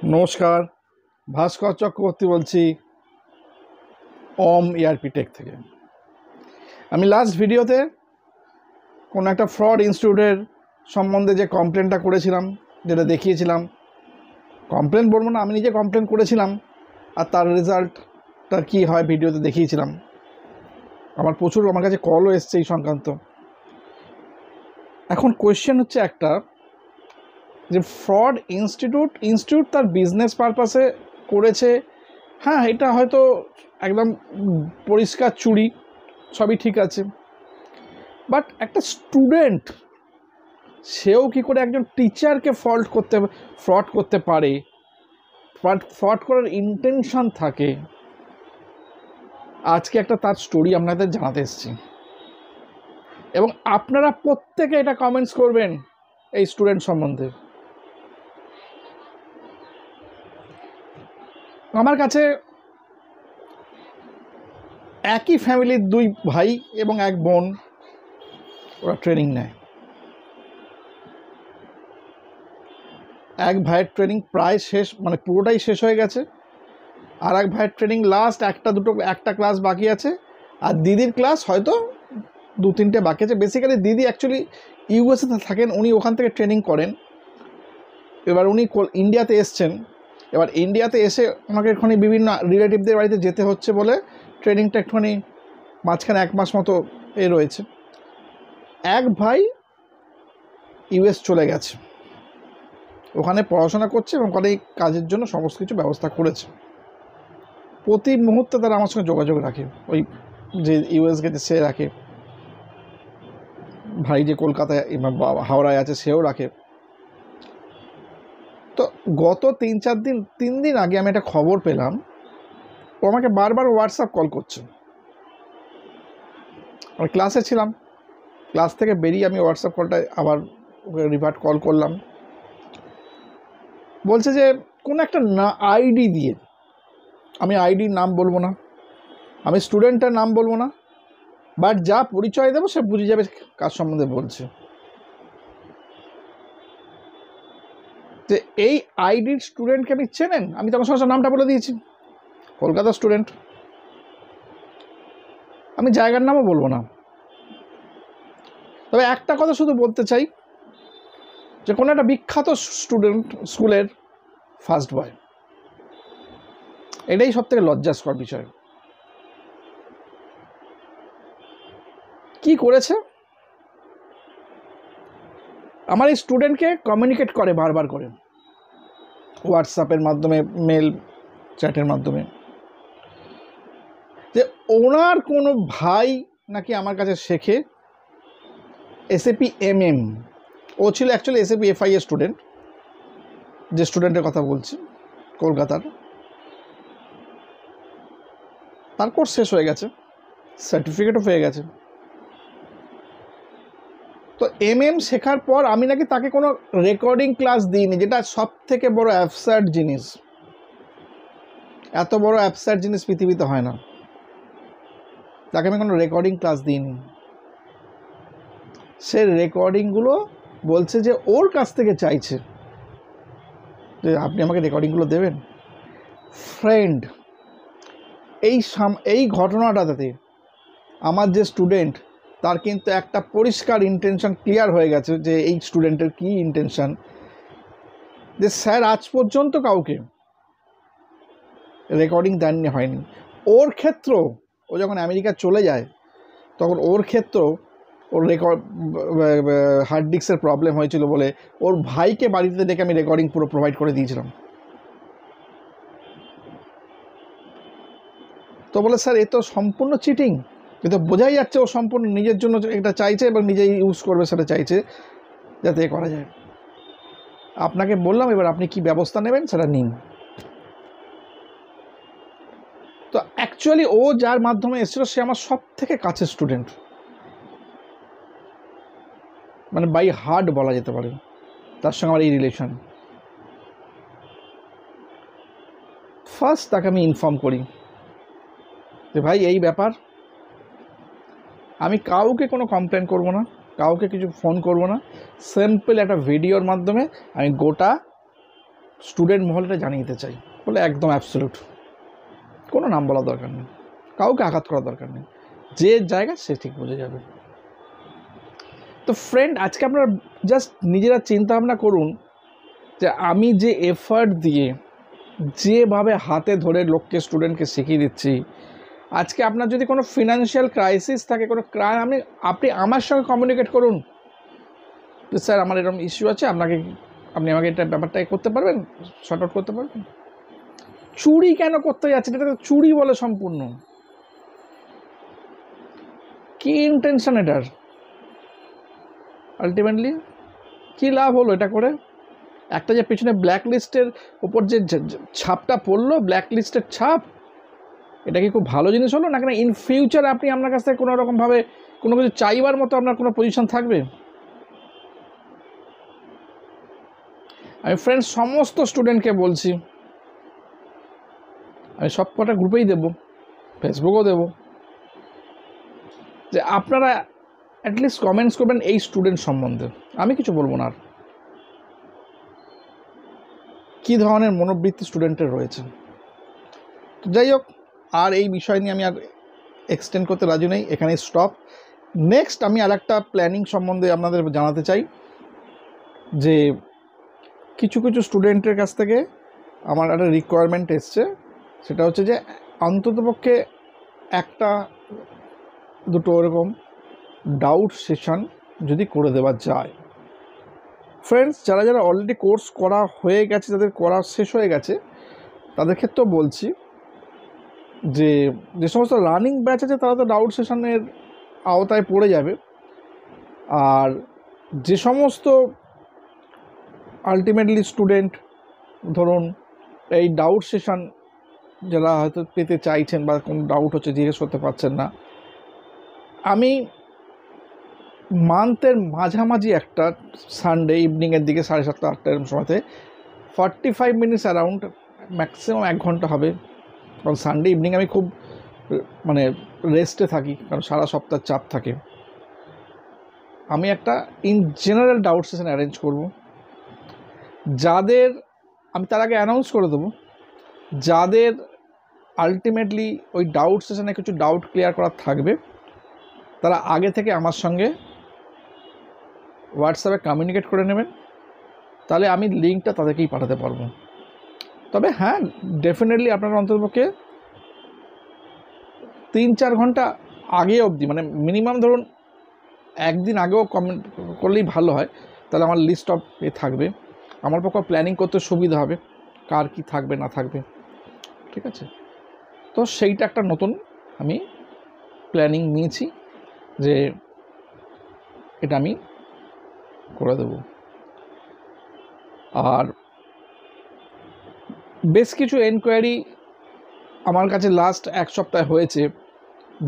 নমস্কার, ভাস্কর চক্রবর্তী বলছি ওম ERP take থেকে। আমি লাস্ট ভিডিওতে কোনো একটা ফ্রড ইনস্টিটিউটের সম্বন্ধে যে কমপ্লেনটা করেছিলাম, যেটা দেখিয়েছিলাম, কমপ্লেন বলবো না, আমি নিজে কমপ্লেন করেছিলাম, আর তার রেজাল্টটা কী হয় ভিডিওতে দেখিয়েছিলাম। আমার কাছে কলও এসছে এই সংক্রান্ত। এখন কোয়েশ্চেন হচ্ছে একটা, যে ফ্রড ইনস্টিটিউট তার বিজনেস পারপাসে করেছে, হ্যাঁ, এটা হয়তো একদম পরিষ্কার চুরি, সবই ঠিক আছে। বাট একটা স্টুডেন্ট, সেও কি করে একজন টিচারকে ফ্রড করতে পারে? ফ্রড করার ইন্টেনশন থাকে। আজকে একটা তার স্টোরি আপনাদের জানাতে এসেছি, এবং আপনারা প্রত্যেকে এটা কমেন্টস করবেন এই স্টুডেন্ট সম্বন্ধে। আমার কাছে একই ফ্যামিলির দুই ভাই এবং এক বোন, ওরা ট্রেনিং নেয়। এক ভাইয়ের ট্রেনিং প্রায় শেষ, মানে পুরোটাই শেষ হয়ে গেছে, আর এক ভাইয়ের ট্রেনিং লাস্ট একটা ক্লাস বাকি আছে, আর দিদির ক্লাস হয়তো 2-3টে বাকি আছে। বেসিক্যালি দিদি অ্যাকচুয়ালি ইউএসএতে থাকেন, উনি ওখান থেকে ট্রেনিং করেন। এবার উনি ইন্ডিয়াতে এসছেন, এবার ইন্ডিয়াতে এসে ওনাকে একটুখানি বিভিন্ন রিলেটিভদের বাড়িতে যেতে হচ্ছে বলে ট্রেনিংটা একটুখানি মাঝখানে 1 মাস মতো রয়েছে। এক ভাই ইউএস চলে গেছে, ওখানে পড়াশোনা করছে এবং ওখানে কাজের জন্য সমস্ত কিছু ব্যবস্থা করেছে। প্রতি মুহূর্তে তারা আমার সঙ্গে যোগাযোগ রাখে, ওই যে ইউএস গেছে সে রাখে, ভাই যে কলকাতায় হাওড়ায় আছে সেও রাখে। তো গত 3 দিন আগে আমি একটা খবর পেলাম, ও আমাকে বারবার হোয়াটসঅ্যাপ কল করছে। আমি ক্লাসে ছিলাম, ক্লাস থেকে বেরিয়ে আমি হোয়াটসঅ্যাপ কলটায় আবার ওকে রিভার্ট কল করলাম। বলছে যে কোনো একটা আইডি দিয়ে, আমি আইডির নাম বলবো না, আমি স্টুডেন্টের নাম বলবো না, বাট যা পরিচয় দেবো সে বুঝে যাবে কার সম্বন্ধে বলছে। যে এই আইডির স্টুডেন্টকে আপনি চেনেন? আমি তখন সঙ্গে নামটা বলে দিয়েছি, কলকাতার স্টুডেন্ট। আমি জায়গার নামও বলবো না, তবে একটা কথা শুধু বলতে চাই, যে কোনো একটা বিখ্যাত স্কুলের ফার্স্ট বয়। এটাই সব থেকে লজ্জাস্কর বিষয়। কি করেছে? আমার এই স্টুডেন্টকে কমিউনিকেট করে বারবার করে, হোয়াটসঅ্যাপের মাধ্যমে, মেল চ্যাটের মাধ্যমে, যে ওনার কোনো ভাই নাকি আমার কাছে শেখে এসএপি MM। ও ছিল অ্যাকচুয়ালি এসএপি FI এর স্টুডেন্ট, যে স্টুডেন্টের কথা বলছি কলকাতার। তার কোর্স শেষ হয়ে গেছে, সার্টিফিকেটও পেয়ে গেছে। তো MM শেখার পর আমি নাকি তাকে কোনো রেকর্ডিং ক্লাস দিইনি, যেটা সব থেকে বড় অ্যাবসার্ড জিনিস। এত বড় অ্যাবসার্ড জিনিস পৃথিবীতে হয় না। তাকে আমি কোনো রেকর্ডিং ক্লাস দিইনি। সে রেকর্ডিংগুলো বলছে যে ওর কাছ থেকে চাইছে যে আপনি আমাকে রেকর্ডিংগুলো দেবেন। ফ্রেন্ড, এই ঘটনাটাতে আমার যে স্টুডেন্ট, তার কিন্তু একটা পরিষ্কার ইন্টেনশন ক্লিয়ার হয়ে গেছে, যে এই স্টুডেন্টের কী ইন্টেনশন। যে স্যার আজ পর্যন্ত কাউকে রেকর্ডিং দেননি, হয়নি। ওর ক্ষেত্র, ও যখন আমেরিকা চলে যায় তখন ওর ক্ষেত্র, ওর হার্ড ডিস্কের প্রবলেম হয়েছিল বলে ওর ভাইকে বাড়িতে ডেকে আমি রেকর্ডিং পুরো প্রোভাইড করে দিয়েছিলাম। তো বলে স্যার এ তো সম্পূর্ণ চিটিং। কিন্তু বোঝাই যাচ্ছে ও সম্পূর্ণ নিজের জন্য এটা চাইছে এবং নিজেই ইউজ করবে সেটা চাইছে, যাতে এ করা যায়। আপনাকে বললাম, এবার আপনি কি ব্যবস্থা নেবেন সেটা নিন। তো অ্যাকচুয়ালি ও যার মাধ্যমে এসেছিল সে আমার সব থেকে কাছের স্টুডেন্ট, মানে বাই হার্ট বলা যেতে পারে, তার সঙ্গে আমার এই রিলেশন। ফার্স্ট তাকে আমি ইনফর্ম করি যে ভাই এই ব্যাপার, আমি কাউকে কোনো কমপ্লেন করব না, কাউকে কিছু ফোন করব না, সিম্পল একটা ভিডিওর মাধ্যমে আমি গোটা স্টুডেন্ট মহলটা জানিয়ে দিতে চাই, বলে একদম অ্যাবসলিউট, কোনো নাম বলার দরকার নেই, কাউকে আঘাত করার দরকার নেই, যে জায়গা সে ঠিক বুঝে যাবে। তো ফ্রেন্ড, আজকে আপনারা জাস্ট নিজেরা চিন্তা ভাবনা করুন যে আমি যে এফার্ট দিয়ে যেভাবে হাতে ধরে লোককে, স্টুডেন্টকে শিখিয়ে দিচ্ছি, আজকে আপনার যদি কোনো ফিনান্সিয়াল ক্রাইসিস থাকে, কোনো আপনি আমার সঙ্গে কমিউনিকেট করুন যে স্যার আমার এরকম ইস্যু আছে, আপনি আমাকে এটা ব্যাপারটা করতে পারবেন, শর্ট আউট করতে পারবেন। চুরি কেন করতে যাচ্ছে? এটা তো চুরি বলে সম্পূর্ণ। কি ইন্টেনশন এটার? আলটিমেটলি কী লাভ হলো এটা করে? একটা যে পিছনে ব্ল্যাক লিস্টের ওপর যে ছাপটা পড়লো, ব্ল্যাক লিস্টের ছাপ, এটা কি খুব ভালো জিনিস হলো? নাকি না ইন ফিউচার আপনি আপনার কাছ থেকে কোনো রকমভাবে কোনো কিছু চাইবার মতো আপনার কোনো পজিশন থাকবে? আমি ফ্রেন্ডস সমস্ত স্টুডেন্টকে বলছি, আমি সব কটা গ্রুপেই দেবো, ফেসবুকেও দেবো, যে আপনারা অ্যাটলিস্ট কমেন্টস করবেন এই স্টুডেন্ট সম্বন্ধে। আমি কিছু বলবো না, আর কী ধরনের মনোবৃত্তি স্টুডেন্টের রয়েছে। তো যাই হোক, আর এই বিষয় নিয়ে আমি আর এক্সটেন্ড করতে রাজি নেই, এখানেই স্টপ। নেক্সট আমি আর একটা প্ল্যানিং সম্বন্ধে আপনাদের জানাতে চাই, যে কিছু কিছু স্টুডেন্টের কাছ থেকে আমার একটা রিকোয়ারমেন্ট এসছে, সেটা হচ্ছে যে অন্ততপক্ষে একটা দুটো ওরকম ডাউট সেশন যদি করে দেওয়া যায়। ফ্রেন্ডস, যারা যারা অলরেডি কোর্স করা হয়ে গেছে, যাদের করা শেষ হয়ে গেছে, তাদের ক্ষেত্রেও বলছি যে যে সমস্ত রানিং ব্যাচ আছে তারা তো ডাউট সেশনের আওতায় পড়ে যাবে, আর যে সমস্ত আলটিমেটলি স্টুডেন্ট ধরুন এই ডাউট সেশন যারা হয়তো পেতে চাইছেন বা কোনো ডাউট হচ্ছে জিজ্ঞেস করতে পারছেন না, আমি মান্থের মাঝামাঝি একটা সানডে ইভিনিংয়ের দিকে 7:30 8টার সময়তে 45 মিনিটস অ্যারাউন্ড, ম্যাক্সিমাম 1 ঘন্টা হবে, কারণ সানডে ইভিনিং আমি খুব মানে রেস্টে থাকি, কারণ সারা সপ্তাহের চাপ থাকে। আমি একটা in general doubt session arrange করব, যাদের আমি তার আগে অ্যানাউন্স করে দেবো, যাদের আলটিমেটলি ওই ডাউট সেশনে কিছু ডাউট ক্লিয়ার করার থাকবে, তারা আগে থেকে আমার সঙ্গে হোয়াটসঅ্যাপে কমিউনিকেট করে নেবেন, তাহলে আমি লিঙ্কটা তাদেরকেই পাঠাতে পারবো। তবে হ্যাঁ, ডেফিনেটলি আপনারা অন্ততপক্ষে 3-4 ঘন্টা আগে অবধি, মানে মিনিমাম ধরুন একদিন আগেও কমেন্ট করলেই ভালো হয়, তাহলে আমার লিস্ট অফ থাকবে, আমার পক্ষে প্ল্যানিং করতে সুবিধা হবে, কার কি থাকবে না থাকবে, ঠিক আছে? তো সেইটা একটা নতুন আমি প্ল্যানিং নিয়েছি, যে এটা আমি করে দেব। আর বেশ কিছু এনকোয়ারি আমার কাছে লাস্ট 1 সপ্তাহে হয়েছে,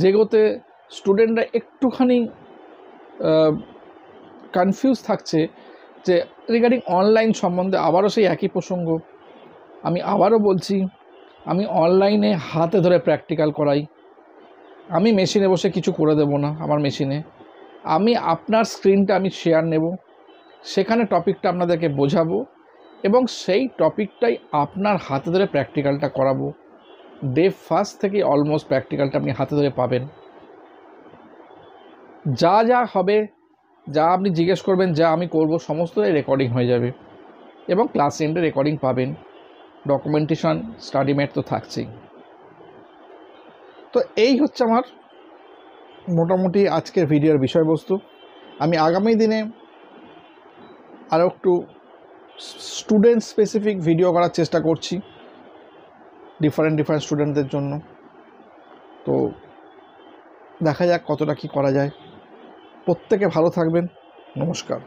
যেগুলোতে স্টুডেন্টরা একটুখানি কনফিউজ থাকছে যে রিগার্ডিং অনলাইন সম্বন্ধে। আবারও সেই একই প্রসঙ্গ, আমি আবারও বলছি, আমি অনলাইনে হাতে ধরে প্র্যাকটিক্যাল করাই, আমি মেশিনে বসে কিছু করে দেব না। আমার মেশিনে আমি আপনার স্ক্রিনটা আমি শেয়ার নেব, সেখানে টপিকটা আপনাদেরকে বোঝাবো, এবং সেই টপিকটাই আপনার হাতে ধরে প্র্যাকটিক্যালটা করাবো। ডে ফার্স্ট থেকে অলমোস্ট প্র্যাকটিক্যালটা আপনি হাতে ধরে পাবেন। যা যা হবে, যা আপনি জিজ্ঞেস করবেন, যা আমি করব, সমস্তটাই রেকর্ডিং হয়ে যাবে, এবং ক্লাস এন্ডে রেকর্ডিং পাবেন। ডকুমেন্টেশন, স্টাডি ম্যাট তো থাকছেই। তো এই হচ্ছে আমার মোটামুটি আজকের ভিডিওর বিষয়বস্তু। আমি আগামী দিনে আরও একটু স্টুডেন্ট স্পেসিফিক ভিডিও করার চেষ্টা করছি, ডিফারেন্ট স্টুডেন্টদের জন্য। তো দেখা যাক কতটা কী করা যায়। প্রত্যেকে ভালো থাকবেন। নমস্কার।